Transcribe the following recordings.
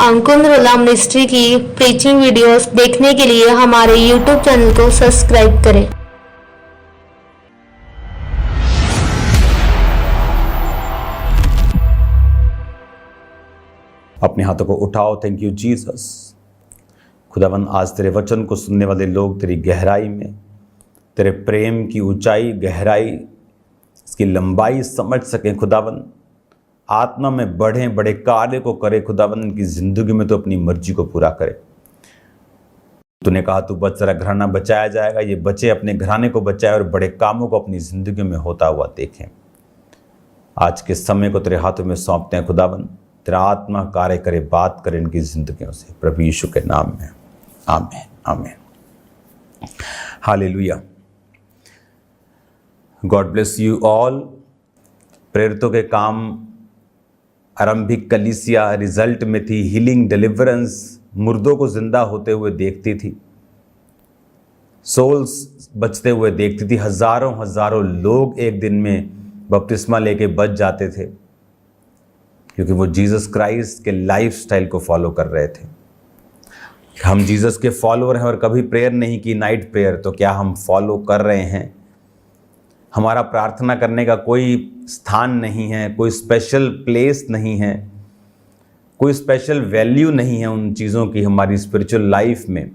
अंकुर रोला मिनिस्ट्री की preaching videos देखने के लिए हमारे यूट्यूब चैनल को सब्सक्राइब करें। अपने हाथों को उठाओ। Thank you Jesus. खुदावन, आज तेरे वचन को सुनने वाले लोग तेरी गहराई में, तेरे प्रेम की ऊंचाई, गहराई, इसकी लंबाई समझ सकें। खुदावन, आत्मा में बढ़ें, बड़े कार्य को करे। खुदावन, इनकी ज़िंदगी में तो अपनी मर्जी को पूरा करे। तूने कहा तू बच, तेरा घराना बचाया जाएगा। ये बचे अपने घराने को बचाए और बड़े कामों को अपनी ज़िंदगी में होता हुआ देखें। आज के समय को तेरे हाथों में सौंपते हैं। खुदावन, तेरा आत्मा कार्य करे, बात करे इनकी ज़िंदगियों से, प्रभु यीशु के नाम में, आमीन आमीन। Hallelujah. God bless you all. प्रेरितों के काम आरंभिक कलीसिया रिजल्ट में थी, हीलिंग, डिलीवरेंस, मुर्दों को जिंदा होते हुए देखती थी, सोल्स बचते हुए देखती थी। हजारों हजारों लोग एक दिन में बपतिस्मा लेके बच जाते थे, क्योंकि वो जीसस क्राइस्ट के लाइफस्टाइल को फॉलो कर रहे थे। हम जीसस के फॉलोअर हैं और कभी प्रेयर नहीं की, नाइट प्रेयर, तो क्या हम फॉलो कर रहे हैं? हमारा प्रार्थना करने का कोई स्थान नहीं है, कोई स्पेशल प्लेस नहीं है, कोई स्पेशल वैल्यू नहीं है उन चीज़ों की हमारी स्पिरिचुअल लाइफ में,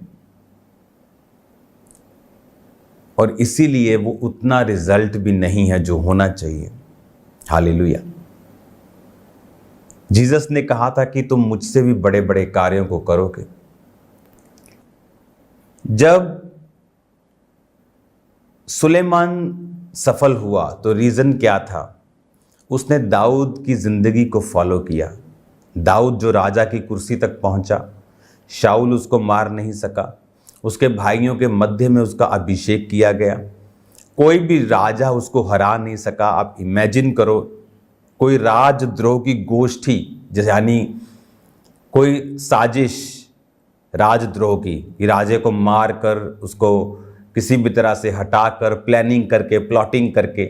और इसीलिए वो उतना रिजल्ट भी नहीं है जो होना चाहिए। हालेलुया। जीसस ने कहा था कि तुम मुझसे भी बड़े बड़े कार्यों को करोगे। जब सुलेमान सफल हुआ तो रीज़न क्या था? उसने दाऊद की ज़िंदगी को फॉलो किया। दाऊद जो राजा की कुर्सी तक पहुंचा, शाऊल उसको मार नहीं सका, उसके भाइयों के मध्य में उसका अभिषेक किया गया, कोई भी राजा उसको हरा नहीं सका। आप इमेजिन करो, कोई राजद्रोह की गोष्ठी, जैसे यानी कोई साजिश राजद्रोह की, कि राजे को मार कर उसको किसी भी तरह से हटाकर, प्लानिंग करके, प्लॉटिंग करके,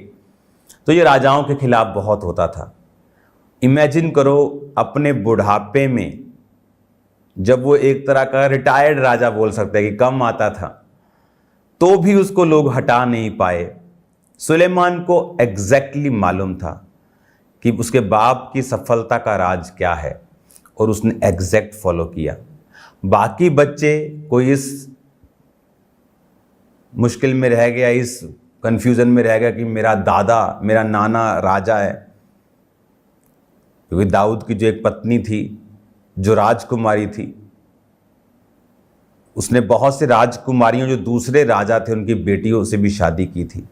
तो ये राजाओं के खिलाफ बहुत होता था। इमेजिन करो, अपने बुढ़ापे में, जब वो एक तरह का रिटायर्ड राजा बोल सकते हैं कि कम आता था, तो भी उसको लोग हटा नहीं पाए। सुलेमान को एग्जैक्टली मालूम था कि उसके बाप की सफलता का राज क्या है, और उसने एग्जैक्ट फॉलो किया। बाकी बच्चे, कोई इस मुश्किल में रह गया, इस कंफ्यूजन में रह गया कि मेरा दादा, मेरा नाना राजा है, क्योंकि दाऊद की जो एक पत्नी थी जो राजकुमारी थी, उसने बहुत से राजकुमारियों जो दूसरे राजा थे उनकी बेटियों से भी शादी की थी।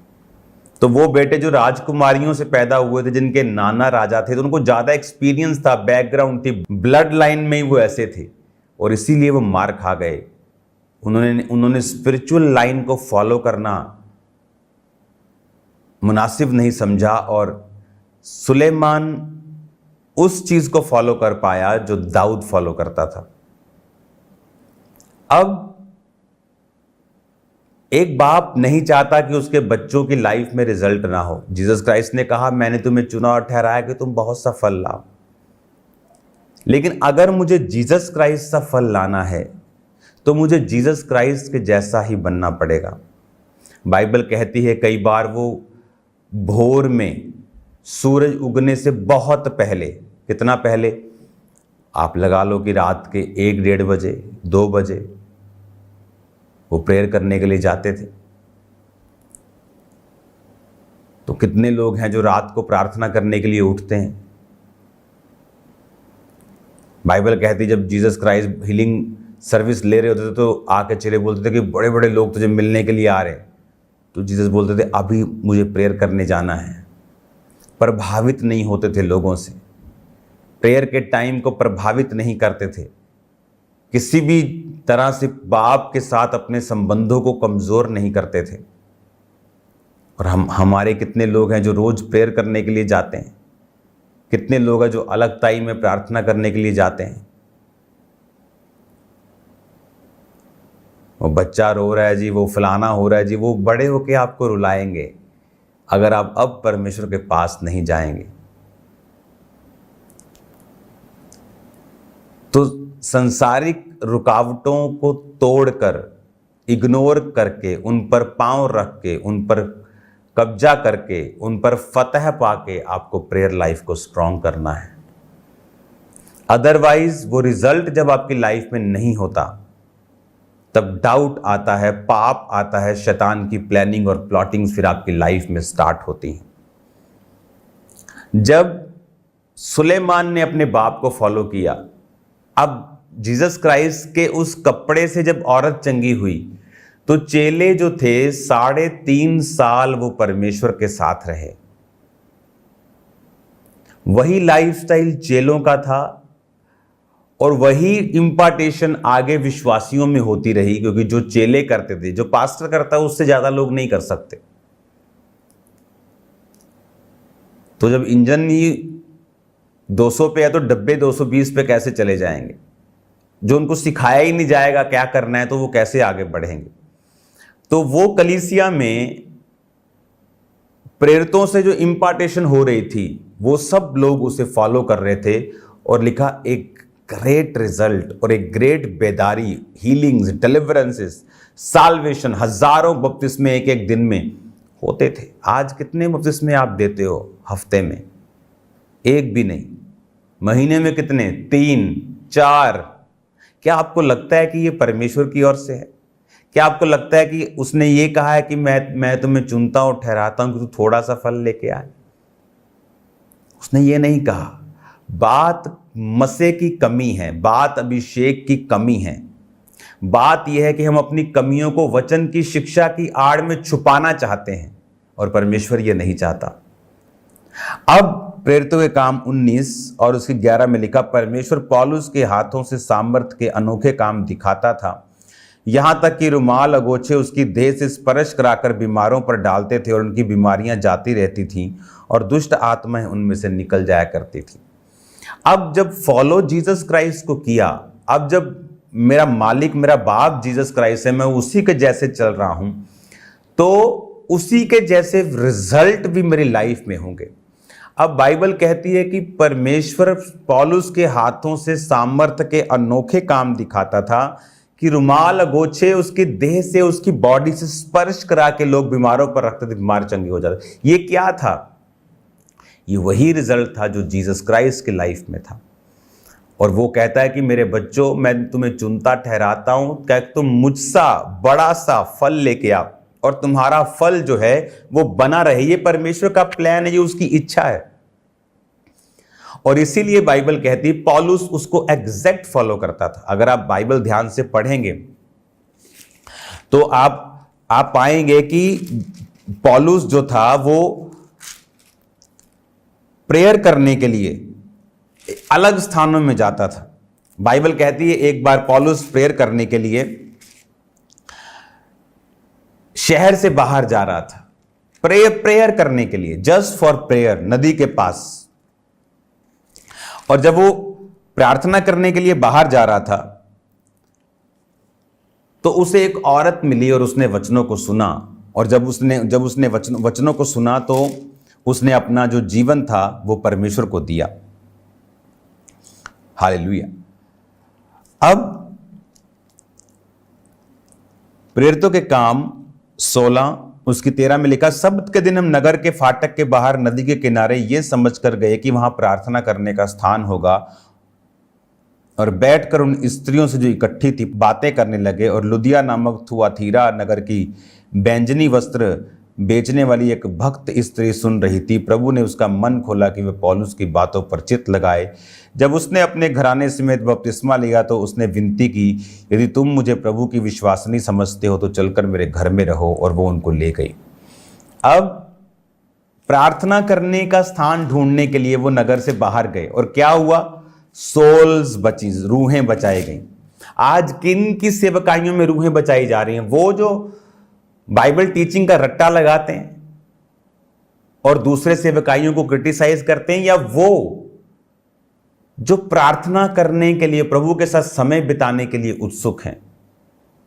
तो वो बेटे जो राजकुमारियों से पैदा हुए थे, जिनके नाना राजा थे, तो उनको ज़्यादा एक्सपीरियंस था, बैकग्राउंड थी, ब्लड लाइन में ही वो ऐसे थे, और इसीलिए वो मार खा गए। उन्होंने स्पिरिचुअल लाइन को फॉलो करना मुनासिब नहीं समझा, और सुलेमान उस चीज़ को फॉलो कर पाया जो दाऊद फॉलो करता था। अब एक बाप नहीं चाहता कि उसके बच्चों की लाइफ में रिजल्ट ना हो। जीसस क्राइस्ट ने कहा, मैंने तुम्हें चुना और ठहराया कि तुम बहुत सा फल लाओ। लेकिन अगर मुझे जीसस क्राइस्ट सा फल लाना है तो मुझे जीसस क्राइस्ट के जैसा ही बनना पड़ेगा। बाइबल कहती है कई बार वो भोर में सूरज उगने से बहुत पहले, कितना पहले, आप लगा लो कि रात के 1-1:30 बजे, 2 बजे वो प्रेयर करने के लिए जाते थे। तो कितने लोग हैं जो रात को प्रार्थना करने के लिए उठते हैं? बाइबल कहती है जब जीसस क्राइस्ट हीलिंग सर्विस ले रहे होते थे तो आके चेले बोलते थे कि बड़े बड़े लोग तुझे मिलने के लिए आ रहे हैं, तो जीसस बोलते थे अभी मुझे प्रेयर करने जाना है। प्रभावित नहीं होते थे लोगों से, प्रेयर के टाइम को प्रभावित नहीं करते थे, किसी भी तरह से बाप के साथ अपने संबंधों को कमज़ोर नहीं करते थे। और हमारे कितने लोग हैं जो रोज़ प्रेयर करने के लिए जाते हैं, कितने लोग हैं जो अलगताई में प्रार्थना करने के लिए जाते हैं। वो बच्चा रो रहा है जी, वो फलाना हो रहा है जी, वो बड़े होके आपको रुलाएंगे अगर आप अब परमेश्वर के पास नहीं जाएंगे। तो संसारिक रुकावटों को तोड़कर, इग्नोर करके, उन पर पांव रख के, उन पर कब्जा करके, उन पर फतह पाके आपको प्रेयर लाइफ को स्ट्रांग करना है। अदरवाइज वो रिजल्ट जब आपकी लाइफ में नहीं होता तब डाउट आता है, पाप आता है, शैतान की प्लानिंग और प्लॉटिंग्स फिर आपकी लाइफ में स्टार्ट होती हैं। जब सुलेमान ने अपने बाप को फॉलो किया, अब जीसस क्राइस्ट के उस कपड़े से जब औरत चंगी हुई तो चेले जो थे 3.5 साल वो परमेश्वर के साथ रहे। वही लाइफस्टाइल चेलों का था और वही इंपार्टेशन आगे विश्वासियों में होती रही, क्योंकि जो चेले करते थे, जो पास्टर करता है उससे ज्यादा लोग नहीं कर सकते। तो जब इंजन ही 200 पे है तो डब्बे 220 पे कैसे चले जाएंगे? जो उनको सिखाया ही नहीं जाएगा क्या करना है तो वो कैसे आगे बढ़ेंगे? तो वो कलीसिया में प्रेरितों से जो इंपार्टेशन हो रही थी वो सब लोग उसे फॉलो कर रहे थे, और लिखा एक ग्रेट रिजल्ट और एक ग्रेट बेदारी, हीलिंग्स, डिलीवरेंसेस, साल्वेशन, हजारों बपतिस्मे एक एक दिन में होते थे। आज कितने बपतिस्मे आप देते हो हफ्ते में? एक भी नहीं। महीने में कितने? 3, 4। क्या आपको लगता है कि ये परमेश्वर की ओर से है? क्या आपको लगता है कि उसने ये कहा है कि मैं तुम्हें चुनता हूं, ठहराता हूं कि तू थोड़ा सा फल लेके आए? उसने ये नहीं कहा। बात मसे की कमी है, बात अभिषेक की कमी है। बात यह है कि हम अपनी कमियों को वचन की शिक्षा की आड़ में छुपाना चाहते हैं, और परमेश्वर ये नहीं चाहता। अब प्रेरितों के काम 19 और उसके 11 में लिखा, परमेश्वर पौलुस के हाथों से सामर्थ के अनोखे काम दिखाता था, यहां तक कि रुमाल अगोछे उसकी देह से स्पर्श कराकर बीमारों पर डालते थे और उनकी बीमारियां जाती रहती थीं और दुष्ट आत्माएं उनमें से निकल जाया करती थी। अब जब फॉलो जीसस क्राइस्ट को किया, अब जब मेरा मालिक, मेरा बाप जीसस क्राइस्ट है, मैं उसी के जैसे चल रहा हूं, तो उसी के जैसे रिजल्ट भी मेरी लाइफ में होंगे। अब बाइबल कहती है कि परमेश्वर पौलुस के हाथों से सामर्थ्य के अनोखे काम दिखाता था कि रुमाल अगोछे उसकी देह से, उसकी बॉडी से स्पर्श करा के लोग बीमारों पर रखते थे, बीमार चंगे हो जाते। ये क्या था? ये वही रिजल्ट था जो जीसस क्राइस्ट की लाइफ में था। और वो कहता है कि मेरे बच्चों, मैं तुम्हें चुनता ठहराता हूं, क्या तुम मुझसा बड़ा सा फल लेके आओ और तुम्हारा फल जो है वो बना रहे। ये परमेश्वर का प्लान है, ये उसकी इच्छा है। और इसीलिए बाइबल कहती है पौलुस उसको एग्जैक्ट फॉलो करता था। अगर आप बाइबल ध्यान से पढ़ेंगे तो आप पाएंगे कि पौलुस जो था वो प्रेयर करने के लिए अलग स्थानों में जाता था। बाइबल कहती है एक बार पौलुस प्रेयर करने के लिए शहर से बाहर जा रहा था, प्रेयर करने के लिए, जस्ट फॉर प्रेयर, नदी के पास। और जब वो प्रार्थना करने के लिए बाहर जा रहा था तो उसे एक औरत मिली और उसने वचनों को सुना। और जब उसने वचनों को सुना तो उसने अपना जो जीवन था वो परमेश्वर को दिया। हालेलुया। अब प्रेरितों के काम 16 उसकी 13 में लिखा, सब्त के दिन हम नगर के फाटक के बाहर नदी के किनारे ये समझकर गए कि वहां प्रार्थना करने का स्थान होगा, और बैठकर उन स्त्रियों से जो इकट्ठी थी बातें करने लगे। और लुदिया नामक थुआतीरा नगर की बैंजनी वस्त्र बेचने वाली एक भक्त स्त्री सुन रही थी। प्रभु ने उसका मन खोला कि वह पौलुस की बातों पर चित्त लगाए। जब उसने अपने घराने समेत बपतिस्मा लिया तो उसने विनती की, यदि तुम मुझे प्रभु की विश्वासनी समझते हो तो चलकर मेरे घर में रहो। और वो उनको ले गई। अब प्रार्थना करने का स्थान ढूंढने के लिए वो नगर से बाहर गए, और क्या हुआ? सोल्स बची, रूहें बचाई गई। आज किन की सेवकाइयों में रूहें बचाई जा रही हैं? वो जो बाइबल टीचिंग का रट्टा लगाते हैं और दूसरे सेवकाइयों को क्रिटिसाइज करते हैं, या वो जो प्रार्थना करने के लिए, प्रभु के साथ समय बिताने के लिए उत्सुक हैं।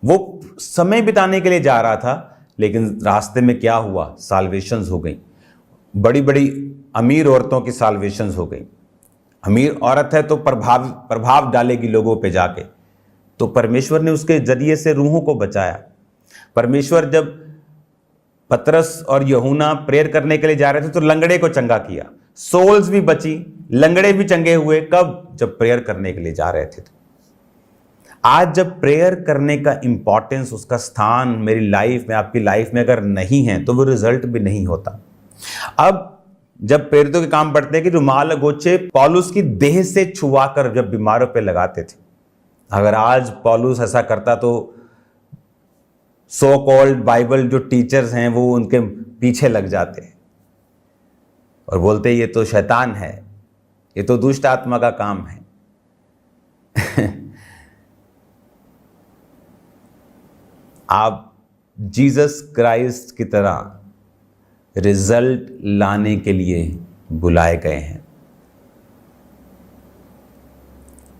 वो समय बिताने के लिए जा रहा था, लेकिन रास्ते में क्या हुआ? साल्वेशंस हो गई। बड़ी बड़ी अमीर औरतों की साल्वेशंस हो गई। अमीर औरत है तो प्रभाव डालेगी लोगों पे जाके। तो परमेश्वर ने उसके जरिए से रूहों को बचाया। परमेश्वर जब पतरस और यूहन्ना प्रेयर करने के लिए जा रहे थे तो लंगड़े को चंगा किया, सोल्स भी बची, लंगड़े भी चंगे हुए। कब? जब प्रेयर करने के लिए जा रहे थे। तो आज जब प्रेयर करने का इंपॉर्टेंस, उसका स्थान मेरी लाइफ में, आपकी लाइफ में अगर नहीं है तो वो रिजल्ट भी नहीं होता। अब जब प्रेरितों के काम पढ़ते हैं कि रुमाल गोचे पौलुस की देह से छुआकर जब बीमारों पे लगाते थे। अगर आज पौलुस ऐसा करता तो सो कॉल्ड बाइबल जो टीचर्स हैं वो उनके पीछे लग जाते और बोलते ये तो शैतान है, ये तो दुष्ट आत्मा का काम है। आप जीसस क्राइस्ट की तरह रिजल्ट लाने के लिए बुलाए गए हैं।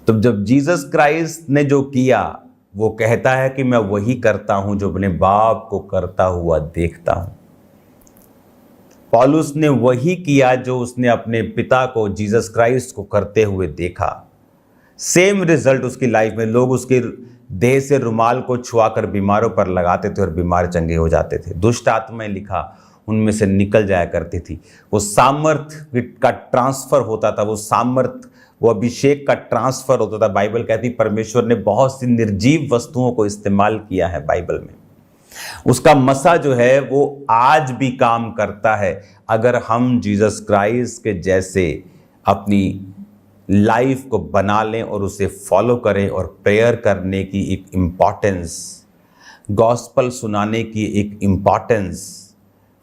तो जब जीसस क्राइस्ट ने जो किया, वो कहता है कि मैं वही करता हूं जो अपने बाप को करता हुआ देखता हूं। पौलुस ने वही किया जो उसने अपने पिता को, जीसस क्राइस्ट को करते हुए देखा। सेम रिजल्ट उसकी लाइफ में। लोग उसके देह से रुमाल को छुआकर बीमारों पर लगाते थे और बीमार चंगे हो जाते थे। दुष्ट आत्माएं, लिखा, उनमें से निकल जाया करती थी। वो सामर्थ्य का ट्रांसफर होता था, वो सामर्थ्य, वो अभिषेक का ट्रांसफर होता था। बाइबल कहती परमेश्वर ने बहुत सी निर्जीव वस्तुओं को इस्तेमाल किया है बाइबल में। उसका मसा जो है वो आज भी काम करता है अगर हम जीसस क्राइस्ट के जैसे अपनी लाइफ को बना लें और उसे फॉलो करें। और प्रेयर करने की एक इम्पॉर्टेंस, गॉस्पल सुनाने की एक इम्पॉर्टेंस,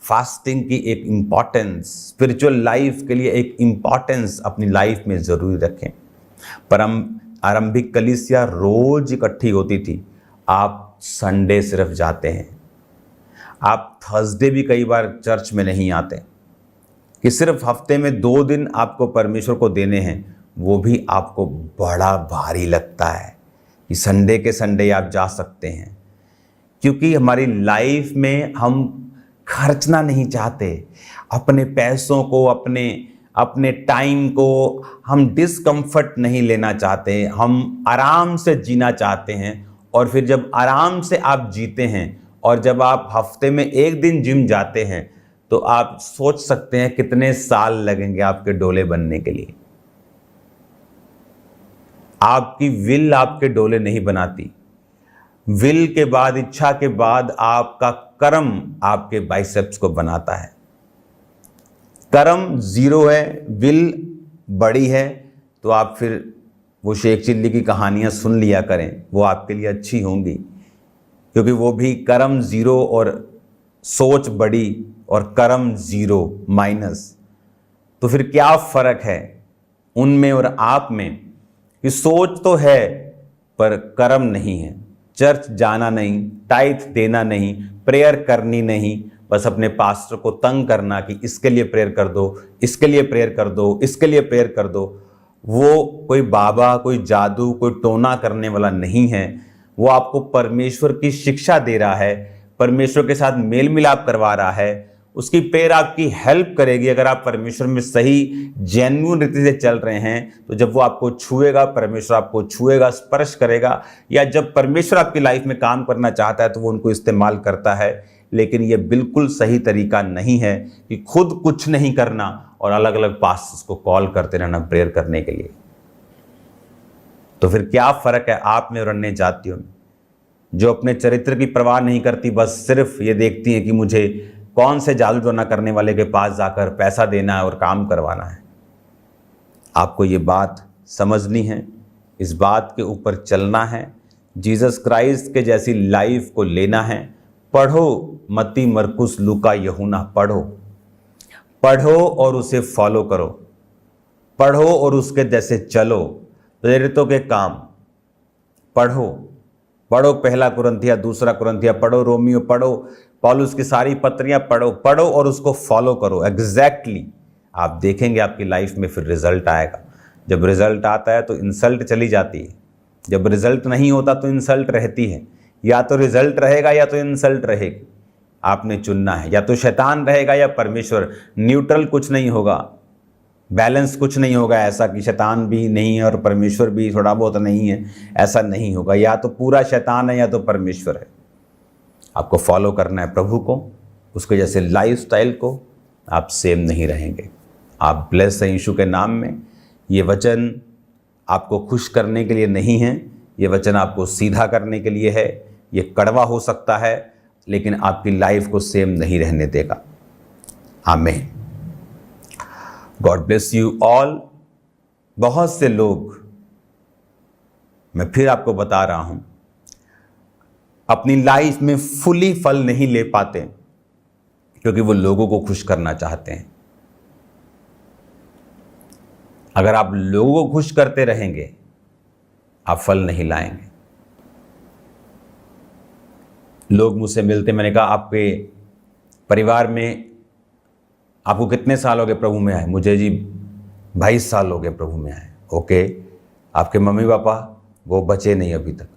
फास्टिंग की एक इम्पॉर्टेंस, स्पिरिचुअल लाइफ के लिए एक इम्पॉर्टेंस अपनी लाइफ में ज़रूरी रखें। पर आरंभिक कलीसिया रोज इकट्ठी होती थी। आप संडे सिर्फ जाते हैं, आप थर्सडे भी कई बार चर्च में नहीं आते, कि सिर्फ हफ्ते में 2 दिन आपको परमेश्वर को देने हैं। वो भी आपको बड़ा भारी लगता है कि संडे के संडे आप जा सकते हैं, क्योंकि हमारी लाइफ में हम खर्चना नहीं चाहते अपने पैसों को, अपने टाइम को। हम डिस्कम्फर्ट नहीं लेना चाहते, हम आराम से जीना चाहते हैं। और फिर जब आराम से आप जीते हैं और जब आप हफ्ते में 1 दिन जिम जाते हैं तो आप सोच सकते हैं कितने साल लगेंगे आपके डोले बनने के लिए। आपकी विल आपके डोले नहीं बनाती। विल के बाद, इच्छा के बाद आपका कर्म आपके बाइसेप्स को बनाता है। कर्म 0 है, विल बड़ी है, तो आप फिर वो शेख चिल्ली की कहानियां सुन लिया करें, वो आपके लिए अच्छी होंगी, क्योंकि वो भी कर्म 0 और सोच बड़ी और कर्म 0 माइनस। तो फिर क्या फर्क है उनमें और आप में कि सोच तो है पर कर्म नहीं है। चर्च जाना नहीं, टाइथ देना नहीं, प्रेयर करनी नहीं, बस अपने पास्टर को तंग करना कि इसके लिए प्रेयर कर दो, इसके लिए प्रेयर कर दो, इसके लिए प्रेयर कर दो। वो कोई बाबा, कोई जादू, कोई टोना करने वाला नहीं है। वो आपको परमेश्वर की शिक्षा दे रहा है, परमेश्वर के साथ मेल मिलाप करवा रहा है। उसकी प्रेयर आपकी हेल्प करेगी अगर आप परमेश्वर में सही जेन्युइन रीति से चल रहे हैं। तो जब वो आपको छुएगा, परमेश्वर आपको छुएगा, स्पर्श करेगा, या जब परमेश्वर आपकी लाइफ में काम करना चाहता है तो वो उनको इस्तेमाल करता है। लेकिन ये बिल्कुल सही तरीका नहीं है कि खुद कुछ नहीं करना और अलग अलग पास्टर्स को कॉल करते रहना प्रेयर करने के लिए। तो फिर क्या फर्क है आप में और अन्य जातियों में, जो अपने चरित्र की परवाह नहीं करती, बस सिर्फ ये देखती हैं कि मुझे कौन से जादू टोना करने वाले के पास जाकर पैसा देना है और काम करवाना है। आपको ये बात समझनी है, इस बात के ऊपर चलना है, जीसस क्राइस्ट के जैसी लाइफ को लेना है। पढ़ो मत्ती, मरकुस, लूका, यूहन्ना, पढ़ो और उसे फॉलो करो, पढ़ो और उसके जैसे चलो। प्रेरितों के काम पढ़ो, पहला कुरिन्थिया, दूसरा कुरिन्थिया पढ़ो, रोमियो पढ़ो, पौलुस की सारी पत्रियां पढ़ो और उसको फॉलो करो एग्जैक्टली। आप देखेंगे आपकी लाइफ में फिर रिजल्ट आएगा। जब रिजल्ट आता है तो इंसल्ट चली जाती है, जब रिजल्ट नहीं होता तो इंसल्ट रहती है। या तो रिजल्ट रहेगा या तो इंसल्ट रहेगी, आपने चुनना है। या तो शैतान रहेगा या परमेश्वर, न्यूट्रल कुछ नहीं होगा। बैलेंस कुछ नहीं होगा ऐसा कि शैतान भी नहीं है और परमेश्वर भी थोड़ा बहुत नहीं है, ऐसा नहीं होगा। या तो पूरा शैतान है या तो परमेश्वर है। आपको फॉलो करना है प्रभु को, उसके जैसे लाइफस्टाइल को, आप सेम नहीं रहेंगे। आप ब्लेस हैं यीशु के नाम में। ये वचन आपको खुश करने के लिए नहीं है, ये वचन आपको सीधा करने के लिए है। ये कड़वा हो सकता है लेकिन आपकी लाइफ को सेम नहीं रहने देगा। आमीन। God bless you all. बहुत से लोग, मैं फिर आपको बता रहा हूं, अपनी लाइफ में फुली फल नहीं ले पाते क्योंकि वो लोगों को खुश करना चाहते हैं। अगर आप लोगों को खुश करते रहेंगे आप फल नहीं लाएंगे। लोग मुझसे मिलते, मैंने कहा आपके परिवार में आपको कितने साल हो गए प्रभु में आए? मुझे जी 22 साल हो गए प्रभु में आए। ओके, आपके मम्मी पापा वो बचे नहीं अभी तक।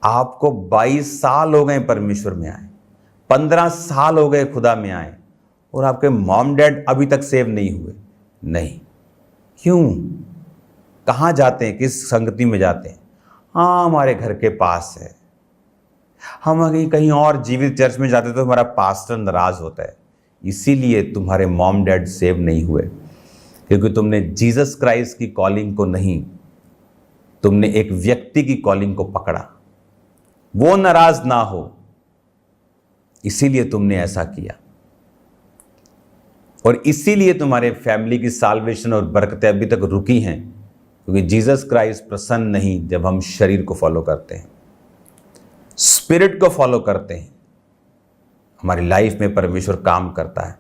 आपको 22 साल हो गए परमेश्वर में आए, 15 साल हो गए खुदा में आए, और आपके मॉम डैड अभी तक सेव नहीं हुए। नहीं, क्यों? कहाँ जाते हैं? किस संगति में जाते हैं? हाँ, हमारे घर के पास है। हम अगर कहीं और जीवित चर्च में जाते तो हमारा पास्टर नाराज होता है। इसीलिए तुम्हारे मॉम डैड सेव नहीं हुए, क्योंकि तुमने जीसस क्राइस्ट की कॉलिंग को नहीं, तुमने एक व्यक्ति की कॉलिंग को पकड़ा। वो नाराज ना हो इसीलिए तुमने ऐसा किया, और इसीलिए तुम्हारे फैमिली की साल्वेशन और बरकतें अभी तक रुकी हैं, क्योंकि जीसस क्राइस्ट प्रसन्न नहीं जब हम शरीर को फॉलो करते हैं, स्पिरिट को फॉलो करते हैं। हमारी लाइफ में परमेश्वर काम करता है।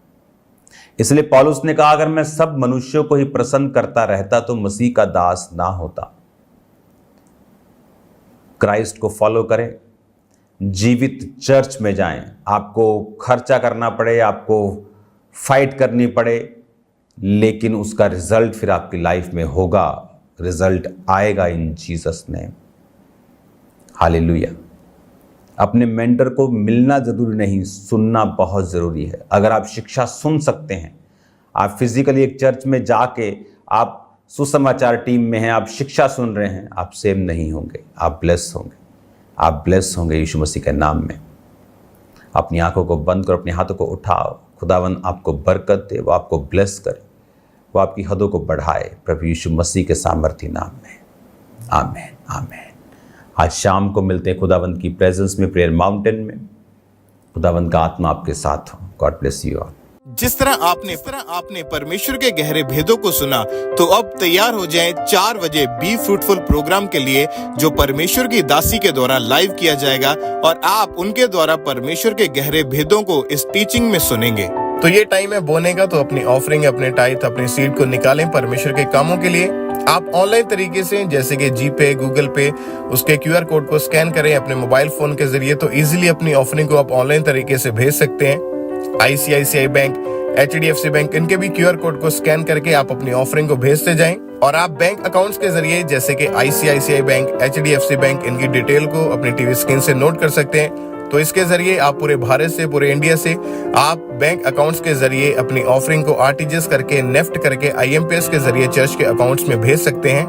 इसलिए पौलुस ने कहा, अगर मैं सब मनुष्यों को ही प्रसन्न करता रहता तो मसीह का दास ना होता। क्राइस्ट को फॉलो करें, जीवित चर्च में जाएं। आपको खर्चा करना पड़े, आपको फाइट करनी पड़े, लेकिन उसका रिजल्ट फिर आपकी लाइफ में होगा। रिजल्ट आएगा इन जीसस नेम। हालेलुया। अपने मेंटर को मिलना जरूरी नहीं, सुनना बहुत ज़रूरी है। अगर आप शिक्षा सुन सकते हैं, आप फिजिकली एक चर्च में जाके आप सुसमाचार टीम में हैं, आप शिक्षा सुन रहे हैं, आप सेम नहीं होंगे। आप ब्लेस होंगे, आप ब्लेस होंगे यीशु मसीह के नाम में। अपनी आंखों को बंद करो, अपने हाथों को उठाओ। खुदावन आपको बरकत दे, वो आपको ब्लेस करे, वो आपकी हदों को बढ़ाए, प्रभु यीशु मसीह के सामर्थी नाम में। आमीन, आमीन। आज शाम को मिलते हैं खुदावंत की प्रेजेंस में, प्रेयर माउंटेन में। खुदावंत का आत्मा आपके साथ हो। God bless you all. जिस तरह आपने परमेश्वर के गहरे भेदों को सुना, तो अब तैयार हो जाएं 4 बजे बी फ्रूटफुल प्रोग्राम के लिए, जो परमेश्वर की दासी के द्वारा लाइव किया जाएगा, और आप उनके द्वारा परमेश्वर के गहरे भेदों को इस टीचिंग में सुनेंगे। तो ये टाइम है बोने का, तो अपनी ऑफरिंग, अपने टाइथ, अपनी सीड को निकालें परमेश्वर के कामों के लिए। आप ऑनलाइन तरीके से, जैसे कि जीपे, गूगल पे, उसके QR कोड को स्कैन करें अपने मोबाइल फोन के जरिए, तो इजीली अपनी ऑफरिंग को आप ऑनलाइन तरीके से भेज सकते हैं। ICICI बैंक, HDFC बैंक, इनके भी QR कोड को स्कैन करके आप अपनी ऑफरिंग को भेजते जाएं। और आप बैंक अकाउंट्स के जरिए, जैसे कि ICICI बैंक, HDFC बैंक, इनकी डिटेल को अपनी टीवी स्क्रीन से नोट कर सकते हैं। तो इसके जरिए आप पूरे भारत से, पूरे इंडिया से आप बैंक अकाउंट्स के जरिए अपनी ऑफरिंग को RTGS करके, नेफ्ट करके, IMPS के जरिए चर्च के अकाउंट्स में भेज सकते हैं।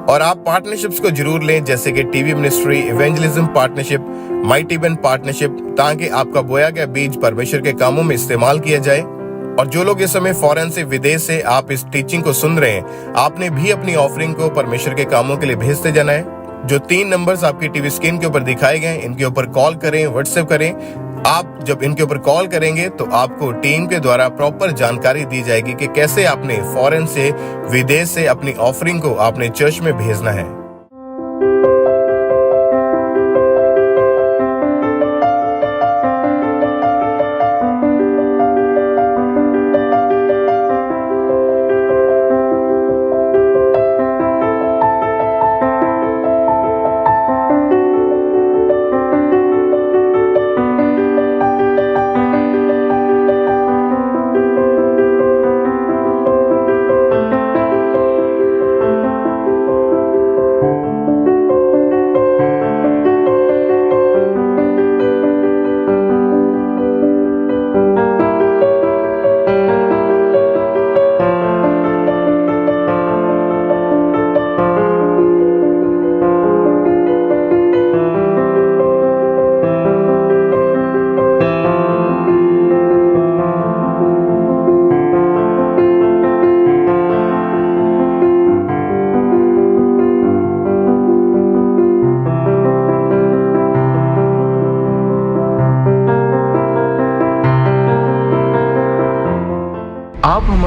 और आप पार्टनरशिप्स को जरूर लें, जैसे कि TV ministry, evangelism partnership, mighty event partnership, ताकि आपका बोया गया बीज परमेश्वर के कामों में इस्तेमाल किया जाए। और जो लोग इस समय फॉरेन से, विदेश से आप इस टीचिंग को सुन रहे हैं, आपने भी अपनी ऑफरिंग को परमेश्वर के कामों के लिए भेजते जाना है। जो 3 नंबर्स आपकी टीवी स्क्रीन के ऊपर दिखाए गए, इनके ऊपर कॉल करें, व्हाट्सएप करें। आप जब इनके ऊपर कॉल करेंगे तो आपको टीम के द्वारा प्रॉपर जानकारी दी जाएगी कि कैसे आपने फॉरेन से, विदेश से अपनी ऑफरिंग को आपने चर्च में भेजना है।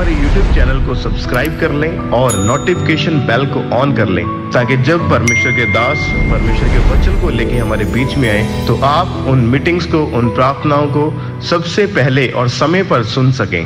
हमारे YouTube चैनल को सब्सक्राइब कर लें और नोटिफिकेशन बेल को ऑन कर लें, ताकि जब परमेश्वर के दास परमेश्वर के वचन को लेके हमारे बीच में आए तो आप उन मीटिंग्स को, उन प्रार्थनाओं को सबसे पहले और समय पर सुन सकें।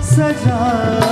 सजा